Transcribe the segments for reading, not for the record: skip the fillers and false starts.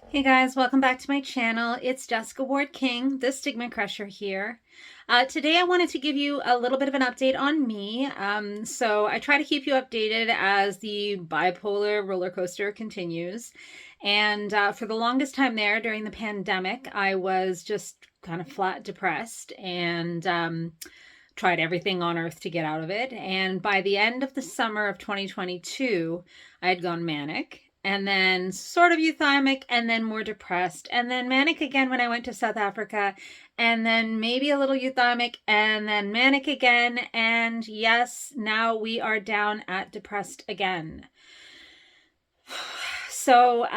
Hey guys, welcome back to my channel. It's Jessica Ward King, the StigmaCrusher here. Today I wanted to give you a little bit of an update on me. So I try to keep you updated as the bipolar roller coaster continues. And for the longest time there during the pandemic, I was just kind of flat depressed and tried everything on earth to get out of it. And by the end of the summer of 2022, I had gone manic and then sort of euthymic and then more depressed and then manic again when I went to South Africa and then maybe a little euthymic and then manic again. And yes, now we are down at depressed again. So,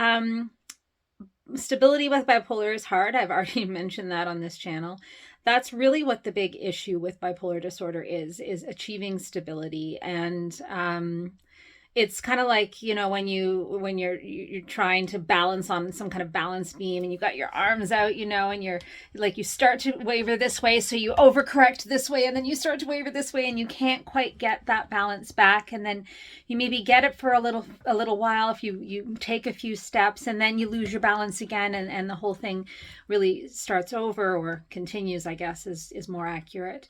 stability with bipolar is hard. I've already mentioned that on this channel. That's really what the big issue with bipolar disorder is achieving stability. And it's kind of like, you know, when you're trying to balance on some kind of balance beam and you got your arms out, you know, and you're like, you start to waver this way, so you overcorrect this way, and then you start to waver this way, and you can't quite get that balance back, and then you maybe get it for a little while if you take a few steps, and then you lose your balance again, and the whole thing really starts over, or continues, I guess is more accurate.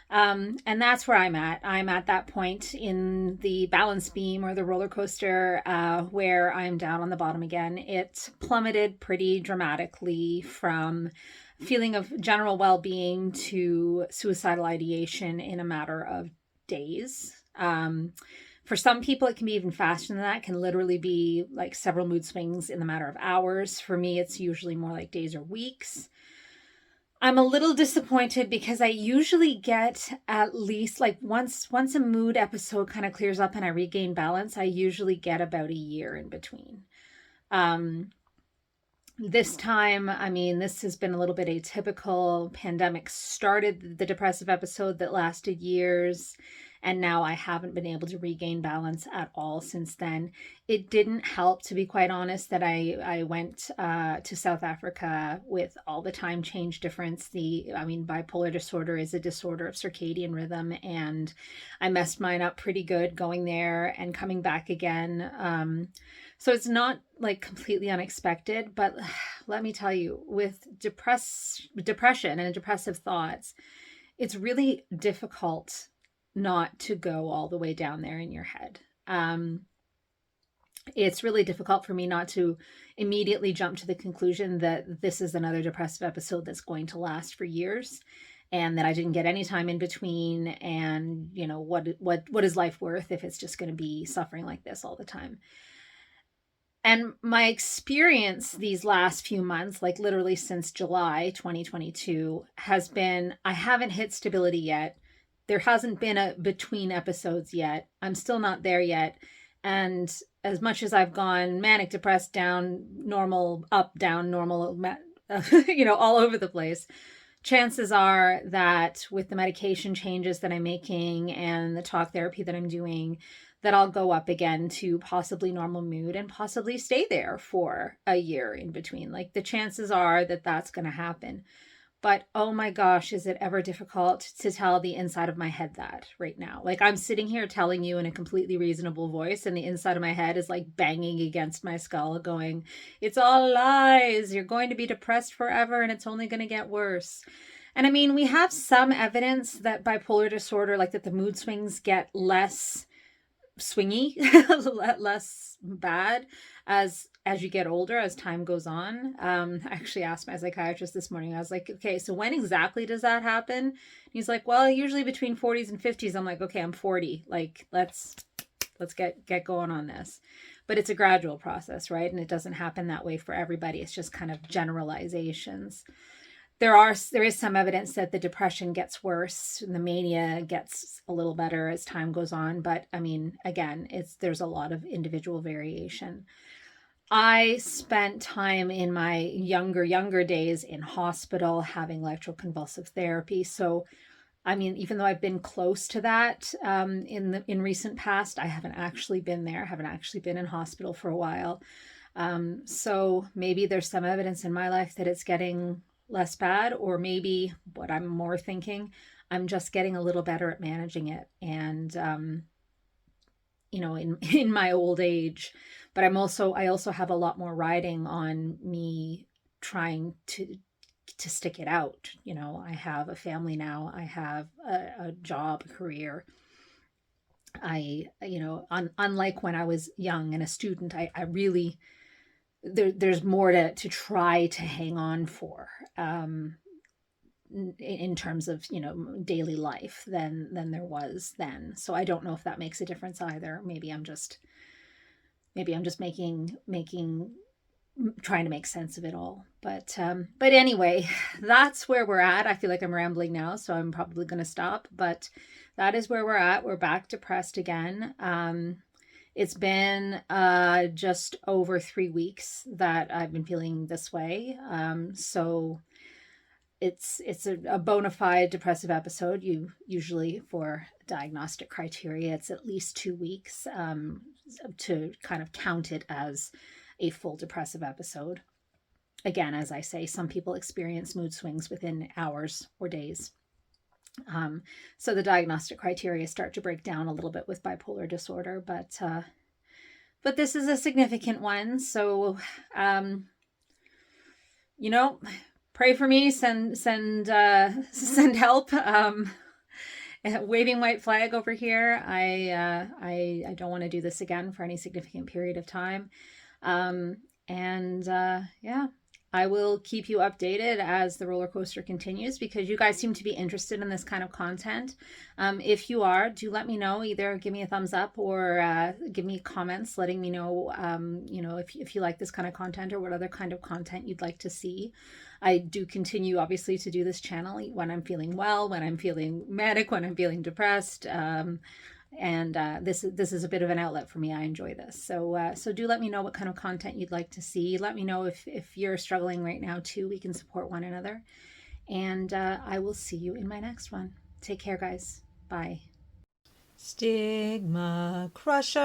And that's where I'm at. I'm at that point in the balance beam or the roller coaster where I'm down on the bottom again. It plummeted pretty dramatically from feeling of general well-being to suicidal ideation in a matter of days. For some people, it can be even faster than that. It can literally be like several mood swings in the matter of hours. For me, it's usually more like days or weeks. I'm a little disappointed because I usually get at least like once a mood episode kind of clears up and I regain balance, I usually get about a year in between. Um, this time, I mean, this has been a little bit atypical. Pandemic started the depressive episode that lasted years, and now I haven't been able to regain balance at all since then. It didn't help, to be quite honest, that I went to South Africa with all the time change difference. I mean, bipolar disorder is a disorder of circadian rhythm, and I messed mine up pretty good going there and coming back again. So it's not like completely unexpected, but let me tell you, with depression and depressive thoughts, it's really difficult not to go all the way down there in your head. It's really difficult for me not to immediately jump to the conclusion that this is another depressive episode that's going to last for years, and that I didn't get any time in between. And you know, what is life worth if it's just going to be suffering like this all the time? And my experience these last few months, like literally since July 2022, has been I haven't hit stability yet. There hasn't been a between episodes yet. I'm still not there yet. And as much as I've gone manic, depressed, down, normal, up, down, normal, you know, all over the place, chances are that with the medication changes that I'm making and the talk therapy that I'm doing, that I'll go up again to possibly normal mood and possibly stay there for a year in between. Like the chances are that that's going to happen. But oh my gosh, is it ever difficult to tell the inside of my head that right now? Like I'm sitting here telling you in a completely reasonable voice, and the inside of my head is like banging against my skull, going, it's all lies. You're going to be depressed forever and it's only going to get worse. And I mean, we have some evidence that bipolar disorder, like that the mood swings get less swingy, less bad as you get older, as time goes on. I actually asked my psychiatrist this morning. I was like, okay, so when exactly does that happen? And he's like, well, usually between 40s and 50s. I'm like, okay, I'm 40. Like, let's get going on this. But it's a gradual process, right? And it doesn't happen that way for everybody. It's just kind of generalizations. There is some evidence that the depression gets worse and the mania gets a little better as time goes on, but I mean, again, there's a lot of individual variation. I spent time in my younger days in hospital having electroconvulsive therapy. So I mean, even though I've been close to that in recent past, I haven't actually been there. I haven't actually been in hospital for a while. So maybe there's some evidence in my life that it's getting less bad, or maybe what I'm more thinking, I'm just getting a little better at managing it. And, you know, in my old age, but I also have a lot more riding on me trying to stick it out. You know, I have a family now, I have a job, a career. You know, unlike when I was young and a student, I really, there's more to try to hang on for, in terms of, you know, daily life than there was then. So I don't know if that makes a difference either. Maybe I'm just making trying to make sense of it all. But anyway, that's where we're at. I feel like I'm rambling now, so I'm probably going to stop. But that is where we're at. We're back depressed again. It's been just over 3 weeks that I've been feeling this way. So it's a bona fide depressive episode. You usually, for diagnostic criteria, it's at least 2 weeks, to kind of count it as a full depressive episode. Again, as I say, some people experience mood swings within hours or days. So the diagnostic criteria start to break down a little bit with bipolar disorder, but this is a significant one. So, you know, pray for me, send help. Waving white flag over here. I don't want to do this again for any significant period of time. Yeah, I will keep you updated as the roller coaster continues, because you guys seem to be interested in this kind of content. If you are, do let me know. Either give me a thumbs up or give me comments letting me know, you know, if you like this kind of content or what other kind of content you'd like to see. I do continue, obviously, to do this channel when I'm feeling well, when I'm feeling manic, when I'm feeling depressed. This is a bit of an outlet for me. I enjoy this. So do let me know what kind of content you'd like to see. Let me know if you're struggling right now too. We can support one another. And I will see you in my next one. Take care, guys. Bye. Stigma Crusher.